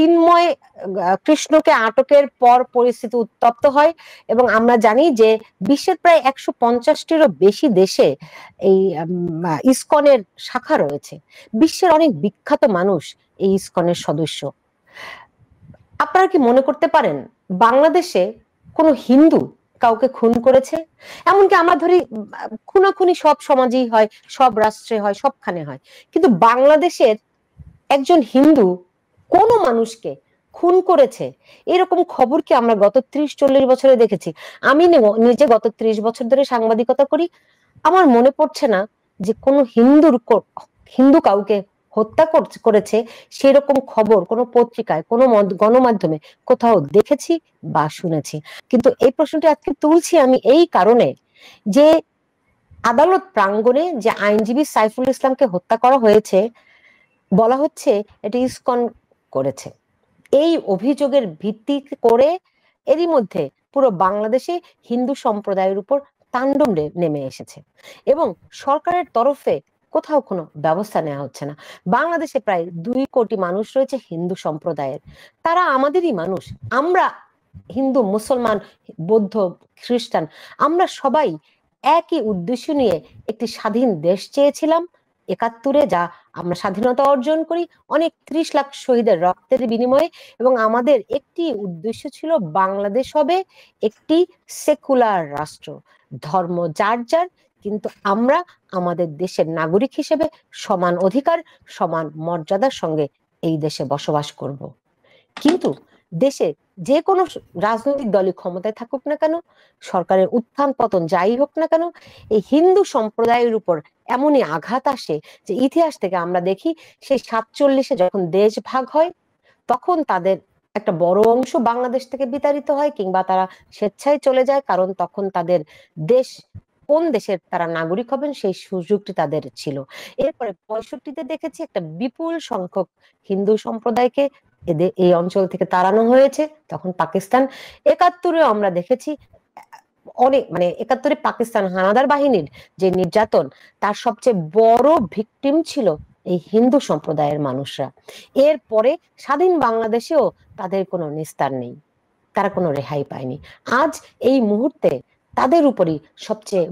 চিন্ময় কৃষ্ণকে আটকের পর পরিস্থিতি উত্তপ্ত হয় এবং আমরা জানি যে বিশ্বের প্রায় 150টিরও বেশি দেশে এই ইসকনের শাখা রয়েছে। বিশ্বের অনেক বিখ্যাত মানুষ এই ইসকনের সদস্য। আপনারা কি মনে করতে পারেন বাংলাদেশে কোনো হিন্দু কাউকে খুন করেছে? এমনকি আমরা ধরি খুনাখুনি সব সমাজেই হয়, সব রাষ্ট্রে হয়, সবখানে হয়, কিন্তু বাংলাদেশের একজন হিন্দু কোন মানুষকে খুন করেছে এরকম খবর কি আমরা গত 30-40 বছরে দেখেছি? আমি নিজে গত 30 বছর ধরে সাংবাদিকতা করি, আমার মনে পড়ছে না যে কোন হিন্দু কাউকে হত্যা করেছে সেরকম খবর কোনো পত্রিকায়, কোনো গণমাধ্যমে কোথাও দেখেছি বা শুনেছি। কিন্তু এই প্রশ্নটি আজকে তুলছি আমি এই কারণে যে আদালত প্রাঙ্গণে যে আইনজীবী সাইফুল ইসলামকে হত্যা করা হয়েছে, বলা হচ্ছে এটি ইসকন করেছে। এই অভিযোগের ভিত্তি করে এরই মধ্যে পুরো বাংলাদেশে হিন্দু সম্প্রদায়ের উপর তাণ্ডব নেমে এসেছে এবং সরকারের তরফে কোথাও কোনো ব্যবস্থা নেওয়া হচ্ছে না। বাংলাদেশে প্রায় 2 কোটি মানুষ রয়েছে হিন্দু সম্প্রদায়ের, তারা আমাদেরই মানুষ। আমরা হিন্দু, মুসলমান, বৌদ্ধ, খ্রিস্টান, আমরা সবাই একই উদ্দেশ্য নিয়ে একটি স্বাধীন দেশ চেয়েছিলাম 71-এ, যা আমরা স্বাধীনতা অর্জন করি অনেক 30 লাখ শহীদের রক্তের বিনিময়ে, এবং আমাদের একটি উদ্দেশ্য ছিল বাংলাদেশ হবে একটি সেকুলার রাষ্ট্র, ধর্ম যার যার, কিন্তু আমরা আমাদের দেশের নাগরিক হিসেবে সমান অধিকার, সমান মর্যাদার সঙ্গে এই দেশে বসবাস করব। কিন্তু দেশে যে কোনো রাজনৈতিক দলই ক্ষমতায় থাকুক না কেন, সরকারের উত্থান পতন যাই হোক না কেন, এই হিন্দু সম্প্রদায়ের উপর এমনই আঘাত আসে যে ইতিহাস থেকে আমরা দেখি সেই 47-এ যখন দেশ ভাগ হয় তখন তাদের একটা বড় অংশ বাংলাদেশ থেকে বিতাড়িত হয় কিংবা তারা স্বেচ্ছায় চলে যায়, কারণ তখন তাদের দেশ, কোন দেশের তারা নাগরিক হবেন সেই সুযোগটি তাদের ছিল। এরপরে 65-তে দেখেছি একটা বিপুল সংখ্যক হিন্দু সম্প্রদায়কে এই অঞ্চল থেকে তাড়ানো হয়েছে, তখন পাকিস্তান। 71-এও আমরা দেখেছি অনেক, মানে 71-এ পাকিস্তান হানাদার বাহিনীর যে নির্যাতন, তার সবচেয়ে বড় ভিকটিম ছিল এই হিন্দু সম্প্রদায়ের মানুষরা। এরপরে স্বাধীন বাংলাদেশেও তাদের কোনো নিস্তার নেই, তারা কোনো রেহাই পায়নি। আজ এই মুহূর্তে তাদের উপরই সবচেয়ে